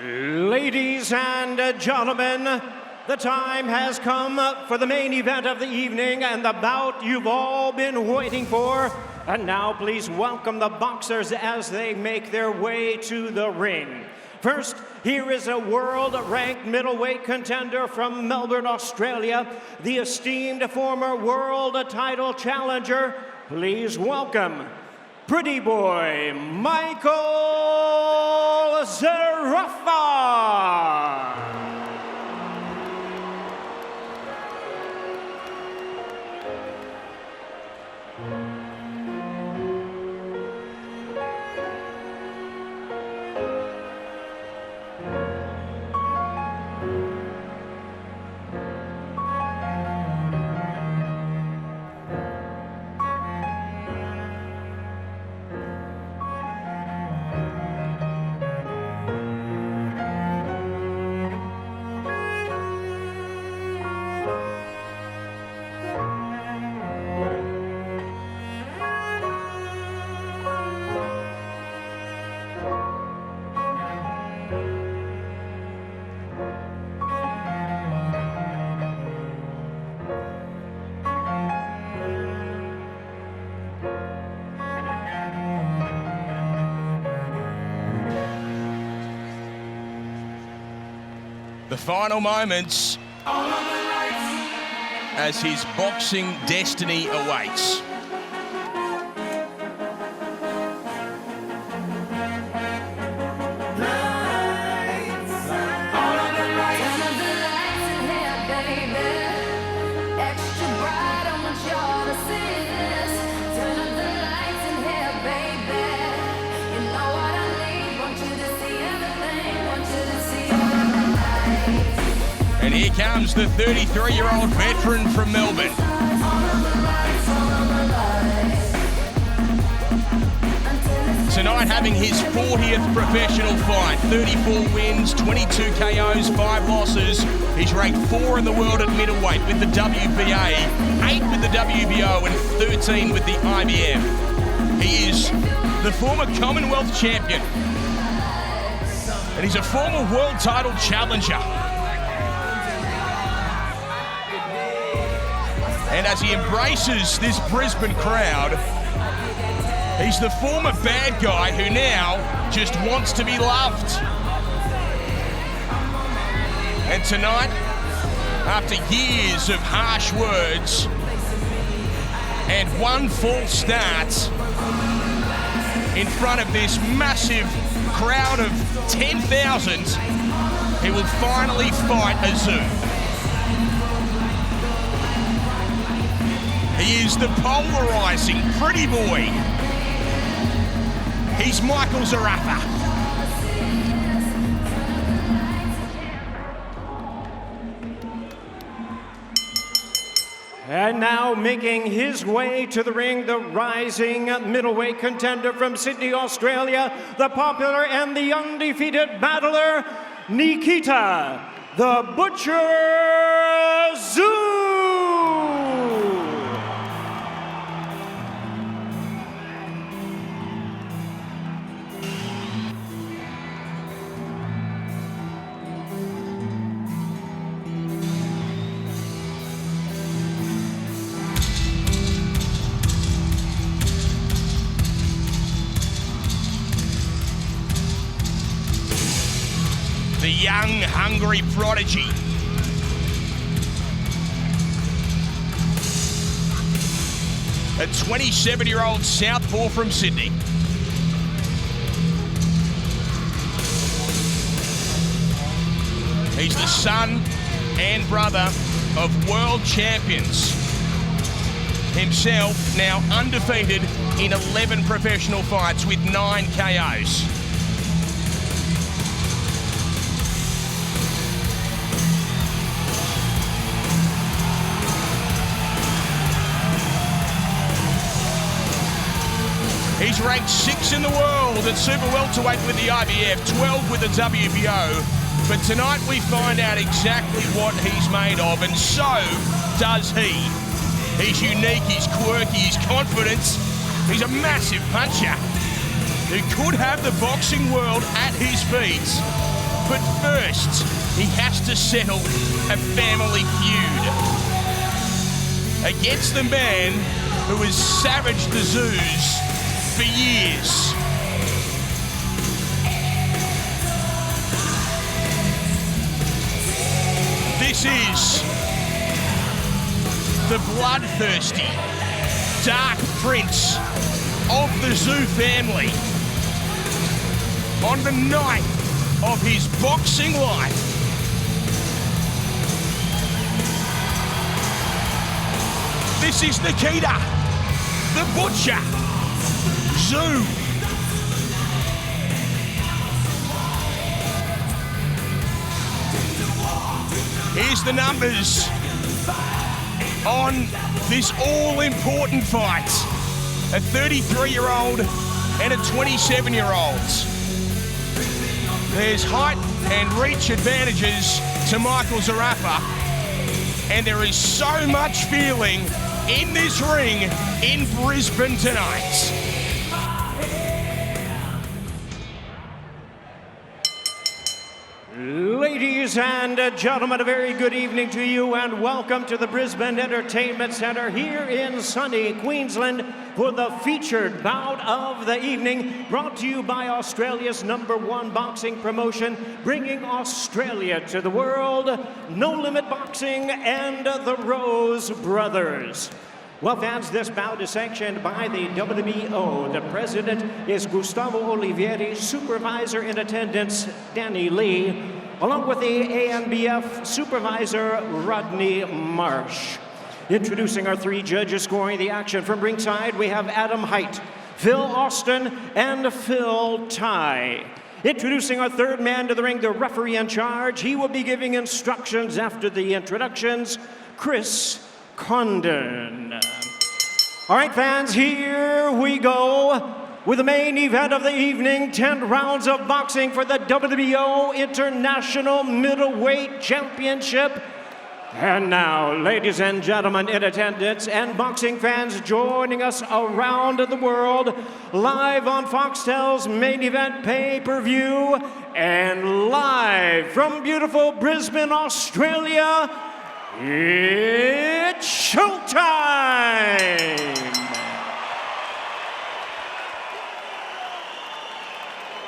Ladies and gentlemen, the time has come for the main event of the evening and the bout you've all been waiting for. And now please welcome the boxers as they make their way to the ring. First, here is a world-ranked middleweight contender from Melbourne, Australia, the esteemed former world title challenger. Please welcome Pretty Boy Michael Zerafa. The final moments as his boxing destiny awaits. And here comes the 33-year-old veteran from Melbourne. Tonight having his 40th professional fight, 34 wins, 22 KOs, 5 losses. He's ranked 4 in the world at middleweight with the WBA, 8 with the WBO and 13 with the IBF. He is the former Commonwealth champion and he's a former world title challenger. And as he embraces this Brisbane crowd, he's the former bad guy who now just wants to be loved. And tonight, after years of harsh words and one false start in front of this massive crowd of 10,000, he will finally fight a Tszyu. He is the polarizing pretty boy. He's Michael Zerafa. And now making his way to the ring, the rising middleweight contender from Sydney, Australia, the popular and the undefeated battler, Nikita the Butcher Tszyu. The young, hungry prodigy. A 27-year-old southpaw from Sydney. He's the son and brother of world champions. Himself now undefeated in 11 professional fights with 9 KOs. He's ranked 6 in the world at super welterweight with the IBF, 12 with the WBO. But tonight we find out exactly what he's made of, and so does he. He's unique, he's quirky, he's confident. He's a massive puncher who could have the boxing world at his feet. But first, he has to settle a family feud against the man who has savaged the zoos for years. This is the bloodthirsty, dark prince of the Zoo family. On the night of his boxing life, this is Nikita, the Butcher, Tszyu. Here's the numbers on this all-important fight. A 33-year-old and a 27-year-old. There's height and reach advantages to Michael Zerafa, and there is so much feeling in this ring in Brisbane tonight. Ladies and gentlemen, a very good evening to you and welcome to the Brisbane Entertainment Centre here in sunny Queensland for the featured bout of the evening, brought to you by Australia's #1 boxing promotion, bringing Australia to the world, No Limit Boxing and the Rose Brothers. Well, fans, this bout is sanctioned by the WBO. The president is Gustavo Olivieri, supervisor in attendance, Danny Lee, along with the ANBF supervisor, Rodney Marsh. Introducing our three judges scoring the action from ringside, we have Adam Height, Phil Austin, and Phil Ty. Introducing our third man to the ring, the referee in charge. He will be giving instructions after the introductions, Chris Condon. All right, fans, here we go with the main event of the evening, 10 rounds of boxing for the WBO International Middleweight Championship. And now, ladies and gentlemen in attendance and boxing fans joining us around the world, live on Foxtel's main event pay-per-view and live from beautiful Brisbane, Australia, it's showtime!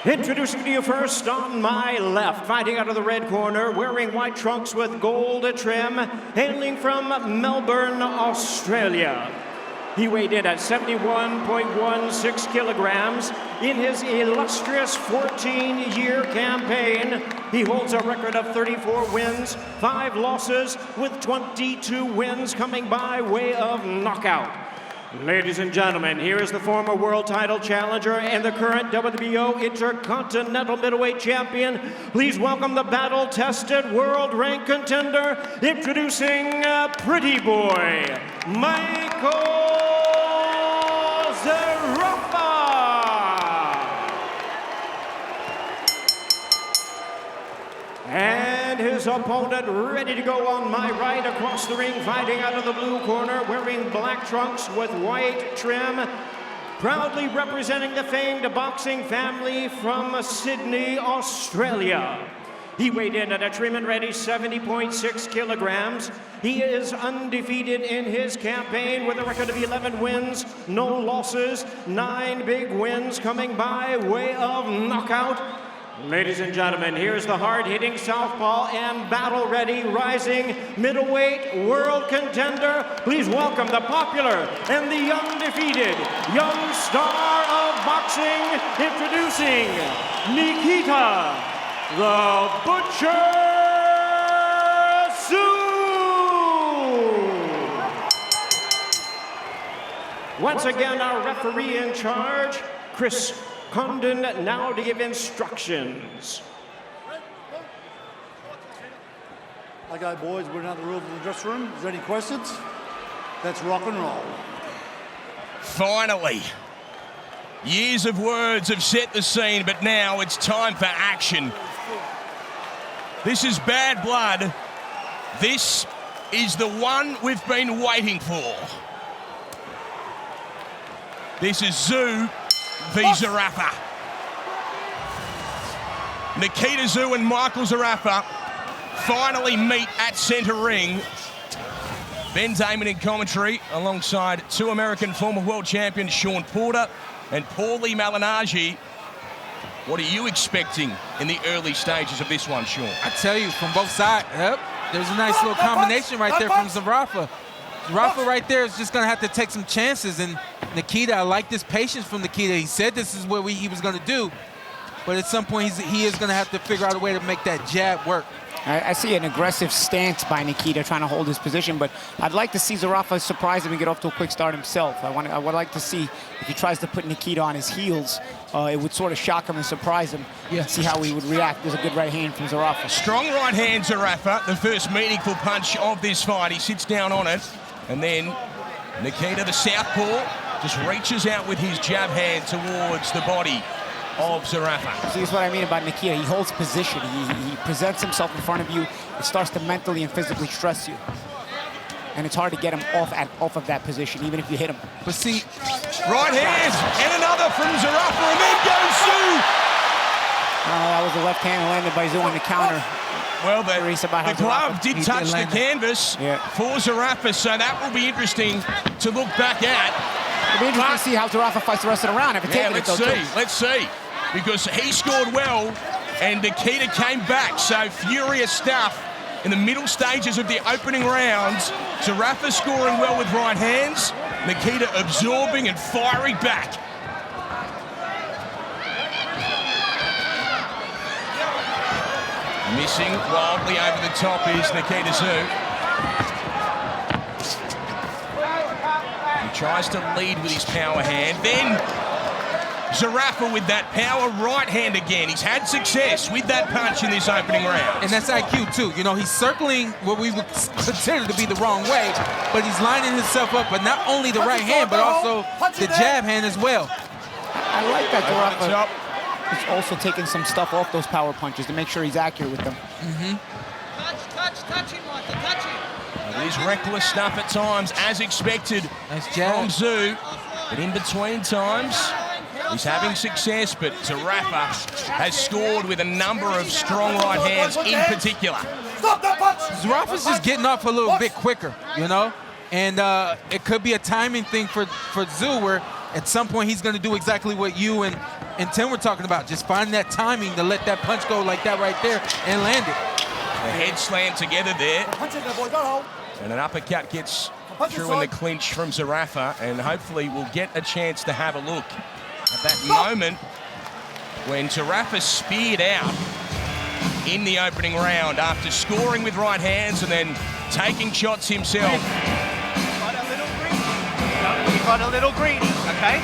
Introducing to you first on my left, fighting out of the red corner, wearing white trunks with gold trim, hailing from Melbourne, Australia. He weighed in at 71.16 kilograms. In his illustrious 14-year campaign, he holds a record of 34 wins, 5 losses, with 22 wins coming by way of knockout. Ladies and gentlemen, here is the former world title challenger and the current WBO Intercontinental Middleweight Champion. Please welcome the battle-tested world rank contender, introducing Pretty Boy, Michael Zerafa. And his opponent ready to go on my right, across the ring, fighting out of the blue corner, wearing black trunks with white trim, proudly representing the famed boxing family from Sydney, Australia. He weighed in at a trim and ready 70.6 kilograms. He is undefeated in his campaign with a record of 11 wins, no losses, 9 big wins coming by way of knockout. Ladies and gentlemen, here's the hard-hitting southpaw and battle-ready rising middleweight world contender. Please welcome the popular and the undefeated young star of boxing, introducing Nikita the Butcher Tszyu. Once again, our referee in charge, Chris Condon, now to give instructions. Okay, boys, we're now the rules of the dressing room. Is there any questions? Let's rock and roll. Finally, years of words have set the scene, but now it's time for action. This is bad blood. This is the one we've been waiting for. This is Tszyu v Zerafa. Nikita Tszyu and Michael Zerafa finally meet at center ring. Ben Damon in commentary alongside two American former world champions Sean Porter and Paulie Malignaggi. What are you expecting in the early stages of this one, Sean? I tell you, from both sides, yep, there's a nice little combination right there from Zerafa. Zerafa right there is just going to have to take some chances. And Nikita, I like this patience from Nikita. He said this is what he was going to do. But at some point, he is going to have to figure out a way to make that jab work. I see an aggressive stance by Nikita trying to hold his position, but I'd like to see Zerafa surprise him and get off to a quick start himself. I would like to see if he tries to put Nikita on his heels, it would sort of shock him and surprise him. Yeah. See how he would react. There's a good right hand from Zerafa. Strong right hand, Zerafa, the first meaningful punch of this fight. He sits down on it, and then Nikita, the southpaw, just reaches out with his jab hand towards the body of Zerafa. See, that's what I mean about Nikita. He holds position. He presents himself in front of you. It starts to mentally and physically stress you. And it's hard to get him off of that position, even if you hit him. But see, right hand, and another from Zerafa, and then goes Tszyu. That was a left hand landed by Tszyu on the counter. Well, the glove did touch the canvas for Zerafa, so that will be interesting to look back at. It'll be interesting to see how Zerafa fights the rest of the round. Let's see. Because he scored well, and Nikita came back. So furious stuff in the middle stages of the opening rounds. Zerafa scoring well with right hands. Nikita absorbing and firing back. Missing wildly over the top is Nikita Tszyu. He tries to lead with his power hand. Then Zerafa with that power right hand again. He's had success with that punch in this opening round. And that's IQ too. You know, he's circling what we would consider to be the wrong way, but he's lining himself up, but not only the right hand, but also the jab hand as well. I like that Zerafa is also taking some stuff off those power punches to make sure he's accurate with them. Touch him, Michael, touch him. It is reckless stuff at times, as expected from Tszyu. But in between times, he's having success, but Zerafa has scored with a number of strong right hands in particular. Zerafa's just getting off a little bit quicker, you know? And it could be a timing thing for Tszyu, where at some point he's going to do exactly what you and Tim were talking about, just find that timing to let that punch go like that right there and land it. A head slam together there. And an uppercut gets through in the clinch from Zerafa, and hopefully we'll get a chance to have a look at that moment when Zerafa speared out in the opening round after scoring with right hands and then taking shots himself. He got a little greedy, okay?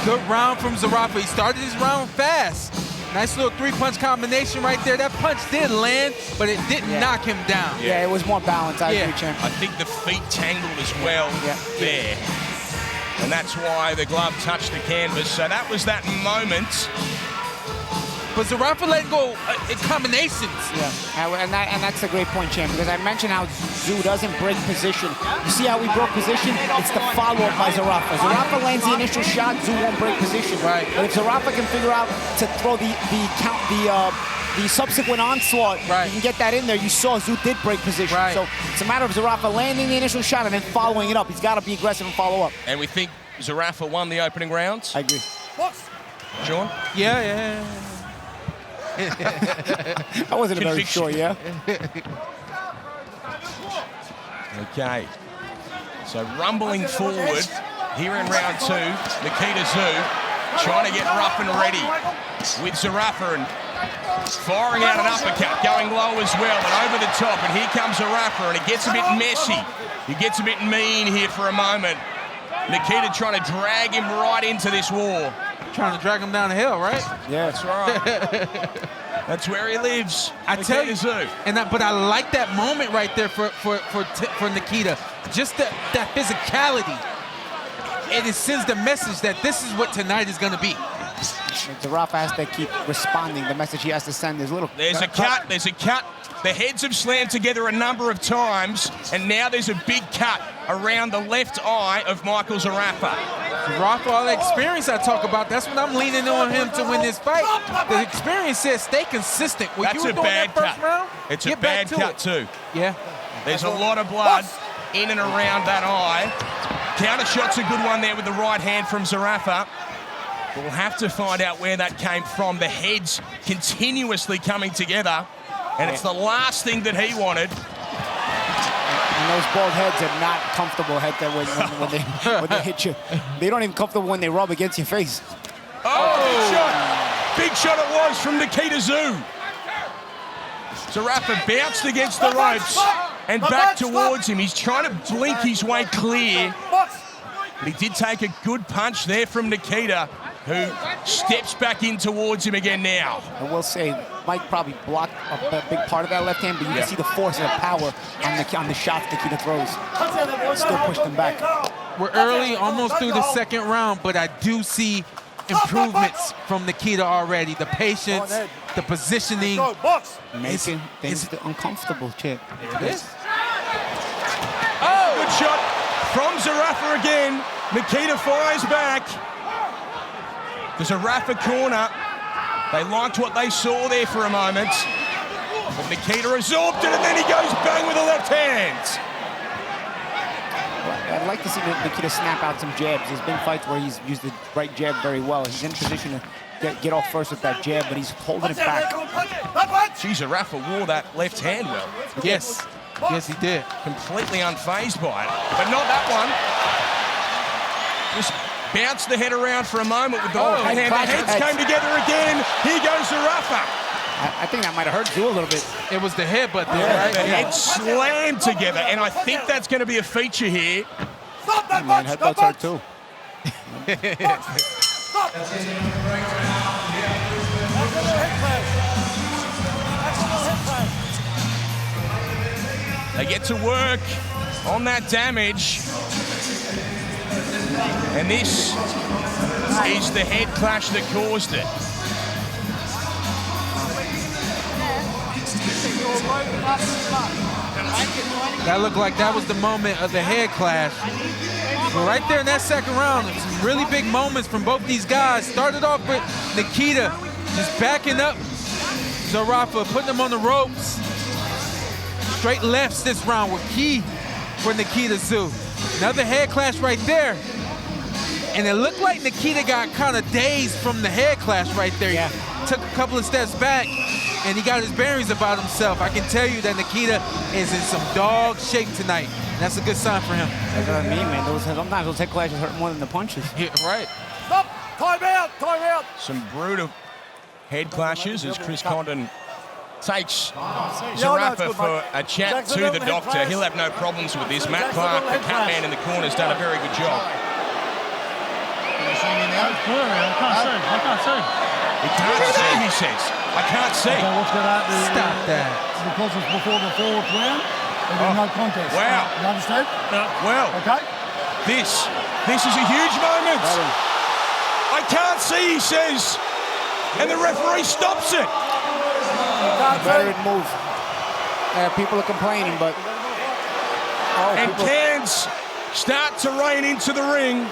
Good round from Zerafa. He started his round fast. Nice little three-punch combination right there. That punch did land, but it didn't knock him down. Yeah, it was more balanced. I agree, champ. I think the feet tangled as well there. And that's why the glove touched the canvas. So that was that moment. But Zerafa letting go in combinations. Yeah, and that's a great point, champ, because I mentioned how Tszyu doesn't break position. You see how we broke position? It's the follow-up by Zerafa. Zerafa lands the initial shot, Tszyu won't break position. Right. But if Zerafa can figure out to throw the subsequent onslaught, you can get that in there. You saw Tszyu did break position. Right. So it's a matter of Zerafa landing the initial shot and then following it up. He's got to be aggressive and follow up. And we think Zerafa won the opening rounds. I agree. Sean? Yeah. I wasn't very sure, Okay. So rumbling forward here in round two, Nikita Tszyu trying to get rough and ready with Zerafa and firing out an uppercut, going low as well and over the top. And here comes Zerafa, and it gets a bit messy. He gets a bit mean here for a moment. Nikita trying to drag him right into this war. Trying to drag him down the hill, right? Yeah, that's right. That's where he lives. I tell you, but I like that moment right there for Nikita. Just that physicality. It sends the message that this is what tonight is going to be. Zerafa has to keep responding. The message he has to send is little. There's a cut. There's a cut. The heads have slammed together a number of times, and now there's a big cut around the left eye of Michael Zerafa. Zerafa, all the experience I talk about, that's what I'm leaning on him to win this fight. The experience says stay consistent. When That's you were a doing bad that first cut. round, It's a get back bad to cut it. too. Yeah. There's a lot of blood in and around that eye. Counter shot's a good one there with the right hand from Zerafa. We'll have to find out where that came from. The heads continuously coming together, and it's the last thing that he wanted. And those bald heads are not comfortable head that when they hit you. They don't even comfortable when they rub against your face. Oh, big shot. Big shot it was from Nikita Tszyu. Zerafa bounced against the ropes and back towards him. He's trying to blink his way clear. But he did take a good punch there from Nikita, who steps back in towards him again now. I will say, Mike probably blocked a big part of that left hand, but you can see the force and the power on the shots Nikita throws. Still pushed him back. We're early, almost through the second round, but I do see improvements from Nikita already. The patience, the positioning. Making things uncomfortable, Chip. It is. Oh, good shot from Zerafa again. Nikita fires back. The Zerafa corner, they liked what they saw there for a moment. But Nikita absorbed it, and then he goes bang with the left hand. I'd like to see Nikita snap out some jabs. There's been fights where he's used the right jab very well. He's in position to get off first with that jab, but he's holding it back. Gee, Zerafa wore that left hand well. Yes. Yes, he did. Completely unfazed by it, but not that one. Just bounced the head around for a moment with the right hand. The heads came together again. Here goes Zerafa. I think that might have hurt Tszyu a little bit. It was the headbutt there, right? The heads slammed together, and I think that's going to be a feature here. Man, headbutts hurt too. They get to work on that damage. And this is the head clash that caused it. That looked like that was the moment of the head clash. But right there in that second round, some really big moments from both these guys. Started off with Nikita just backing up Zerafa, putting him on the ropes. Straight lefts this round were key for Nikita Tszyu. Another head clash right there. And it looked like Nikita got kind of dazed from the head clash right there. Yeah. Took a couple of steps back, and he got his bearings about himself. I can tell you that Nikita is in some dog shape tonight. And that's a good sign for him. That's what I mean, man. Sometimes those head clashes hurt more than the punches. Yeah, right. Stop! Time out! Time out! Some brutal head clashes as Chris Condon takes Yeah, Zerafa good, for mate. a chat Jackson, to the head doctor. clash. He'll have no problems with this. Matt Jackson, Clark, the head cut man clash. in the corner, has done a very good job. I can't see. He can't see, he says. I can't see. So what's going to happen is Stop that. because it's before the fourth round, there'll be no contest. Wow. You understand? Well, Okay? this is a huge moment. I can't see, he says. And the referee stops it. Veteran move. People are complaining, but... And cans start to rain into the ring.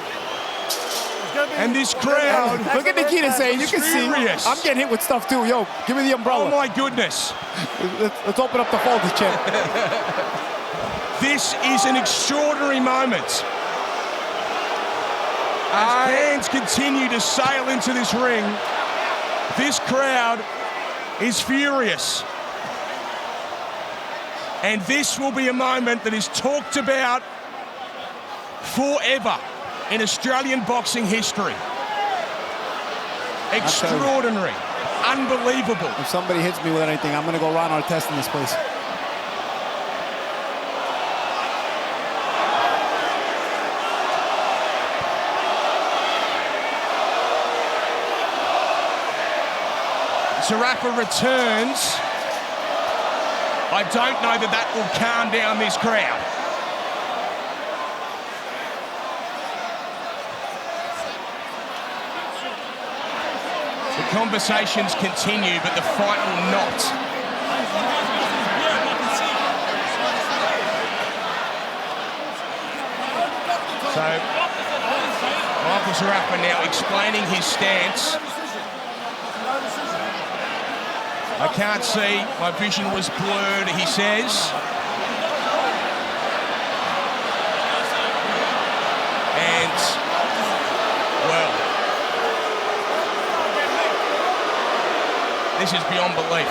And this crowd, Look at Nikita saying, you can see, furious. I'm getting hit with stuff too. Yo, give me the Oh umbrella. my goodness. Let's open up the folders, Chip. This is an extraordinary moment. As fans continue to sail into this ring, this crowd is furious. And this will be a moment that is talked about forever in Australian boxing history. Extraordinary. Unbelievable. If somebody hits me with anything, I'm going to go Ron Artest in this place. Zerafa returns. I don't know that will calm down this crowd. conversations continue, but the fight will not. So, Michael Zerafa now explaining his stance. I can't see, my vision was blurred, he says. And, well, this is beyond belief.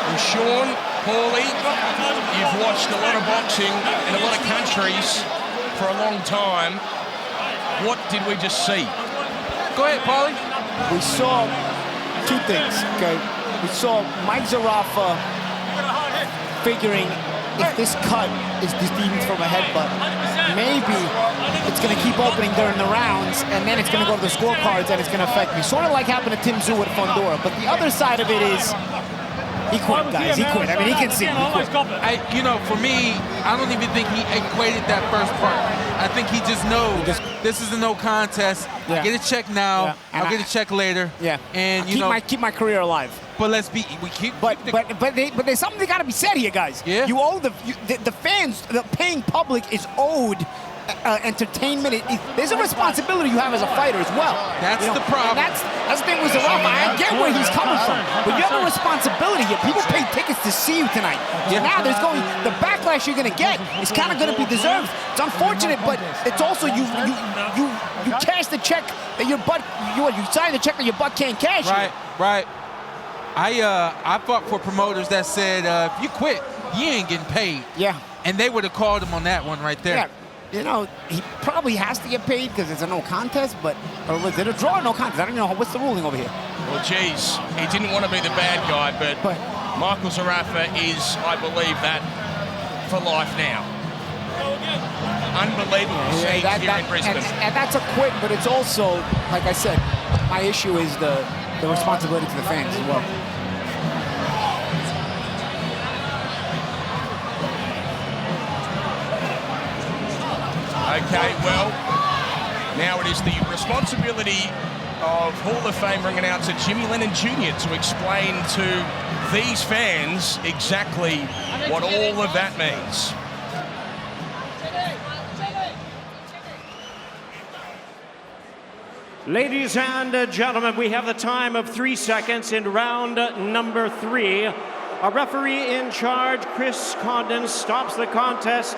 And Sean, Paulie, you've watched a lot of boxing in a lot of countries for a long time. What did we just see? Go ahead, Paulie. We saw two things, okay? We saw Mike Zerafa figuring if this cut is descending from a headbutt, maybe it's going to keep opening during the rounds, and then it's going to go to the scorecards, and it's going to affect me. Sort of like happened to Tim Tszyu at Fondora. But the other side of it is, he quit, guys. He quit. I mean, he can see. He quit. For me, I don't even think he equated that first part. I think he just knows this is a no contest. Yeah. I get a check now. Yeah. I'll get a check later. Yeah. And keep my career alive. But there's something that got to be said here, guys. Yeah. You owe the fans, the paying public is owed entertainment. There's a responsibility you have as a fighter as well. That's the problem. That's the thing with Zerafa. I get where he's coming from, but you have a responsibility here. People pay tickets to see you tonight. So now the backlash you're going to get is kind of going to be deserved. It's unfortunate, but it's also you cash the check that your butt. You sign the check that your butt can't cash. Right. I fought for promoters that said if you quit, you ain't getting paid. Yeah. And they would have called him on that one right there. Yeah. He probably has to get paid because it's a no contest, or was it a draw or no contest? I don't know. What's the ruling over here? Well, geez, he didn't want to be the bad guy, but Michael Zerafa is, I believe, that for life now. Unbelievable scenes here in Brisbane. And that's a quit, but it's also, like I said, my issue is the responsibility to the fans as well. Okay, well, now it is the responsibility of Hall of Fame ring announcer Jimmy Lennon Jr. to explain to these fans exactly what all of that means. Ladies and gentlemen, we have the time of 3 seconds in round number 3. A referee in charge, Chris Condon, stops the contest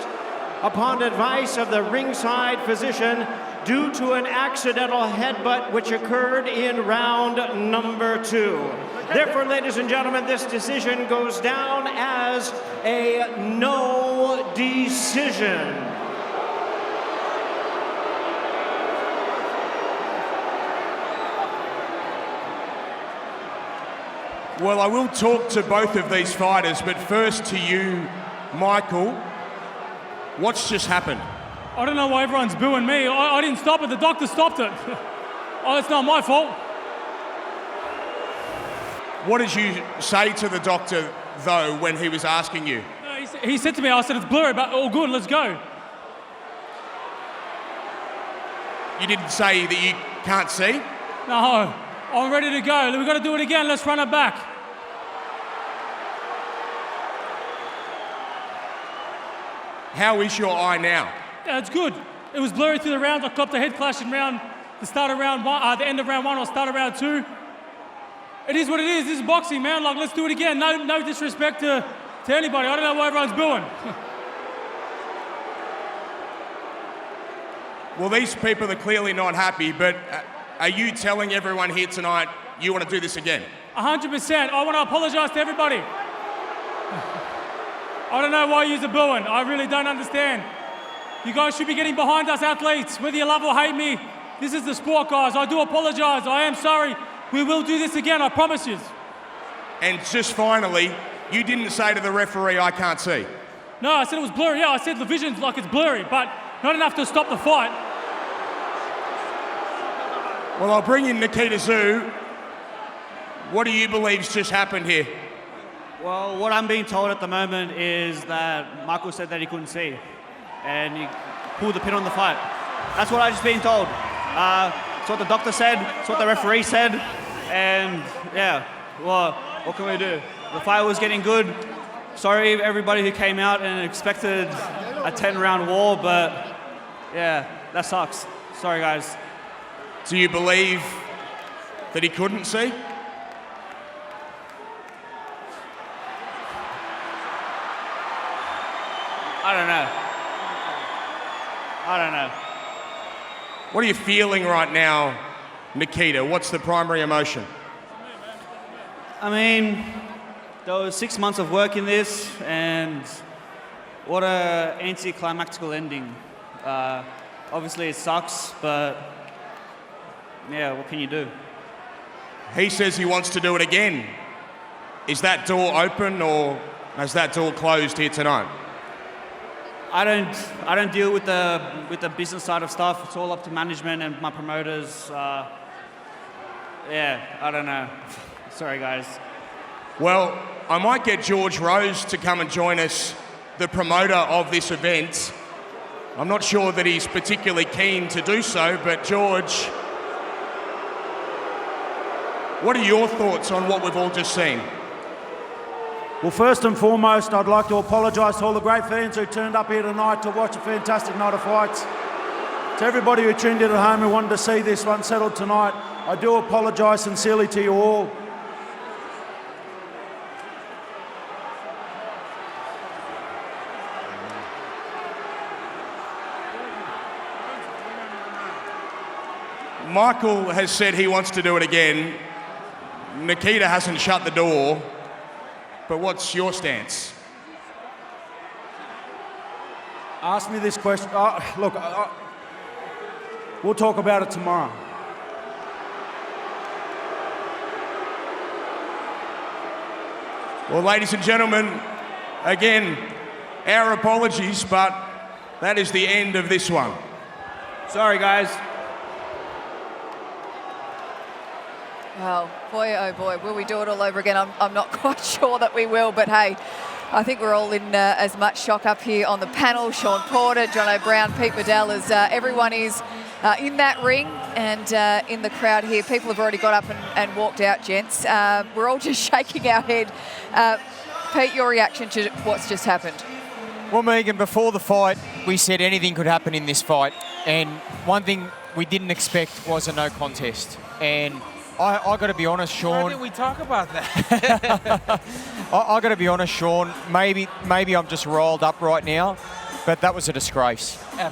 upon advice of the ringside physician due to an accidental headbutt which occurred in round number 2. Therefore, ladies and gentlemen, this decision goes down as a no decision. Well, I will talk to both of these fighters, but first to you, Michael. What's just happened? I don't know why everyone's booing me. I didn't stop it. The doctor stopped it. Oh, it's not my fault. What did you say to the doctor, though, when he was asking you? He said to me, I said, it's blurry, but all good, let's go. You didn't say that you can't see? No, I'm ready to go. We've got to do it again. Let's run it back. How is your eye now? Yeah, it's good. It was blurry through the rounds. I copped a head clash in the start of round 1, the end of round 1 or start of round 2. It is what it is. This is boxing, man. Like, let's do it again. No disrespect to anybody. I don't know why everyone's booing. Well, these people are clearly not happy, but are you telling everyone here tonight you want to do this again? 100%. I want to apologise to everybody. I don't know why you're booing. I really don't understand. You guys should be getting behind us athletes, whether you love or hate me. This is the sport, guys. I do apologise. I am sorry. We will do this again, I promise you. And just finally, you didn't say to the referee, I can't see. No, I said it was blurry. Yeah, I said the vision's like it's blurry, but not enough to stop the fight. Well, I'll bring in Nikita Tszyu. What do you believe's just happened here? Well, what I'm being told at the moment is that Michael said that he couldn't see. And pull the pin on the fight. That's what I just been told. It's what the doctor said, it's what the referee said, and yeah, well, what can we do? The fight was getting good. Sorry everybody who came out and expected a 10-round war, but yeah, that sucks. Sorry guys. Do you believe that he couldn't see? I don't know. What are you feeling right now, Nikita? What's the primary emotion? I mean, there was 6 months of work in this, and what a anticlimactical ending. Obviously it sucks, but yeah, what can you do? He says he wants to do it again. Is that door open, or has that door closed here tonight? I don't deal with the business side of stuff. It's all up to management and my promoters. Yeah, I don't know. Sorry, guys. Well, I might get George Rose to come and join us, the promoter of this event. I'm not sure that he's particularly keen to do so, but George, what are your thoughts on what we've all just seen? Well, first and foremost, I'd like to apologise to all the great fans who turned up here tonight to watch a fantastic night of fights. To everybody who tuned in at home who wanted to see this one settled tonight, I do apologise sincerely to you all. Michael has said he wants to do it again. Nikita hasn't shut the door. But what's your stance? Ask me this question. Look, we'll talk about it tomorrow. Well, ladies and gentlemen, again, our apologies, but that is the end of this one. Sorry, guys. Well, boy, oh boy, will we do it all over again? I'm not quite sure that we will, but hey, I think we're all in as much shock up here on the panel. Sean Porter, John O'Brien, Pete Waddell, as everyone is in that ring and in the crowd here. People have already got up and walked out, gents. We're all just shaking our head. Pete, your reaction to what's just happened? Well, Megan, before the fight, we said anything could happen in this fight. And one thing we didn't expect was a no contest. And I got to be honest, Sean. Why didn't we talk about that? I got to be honest, Sean. Maybe I'm just riled up right now, but that was a disgrace.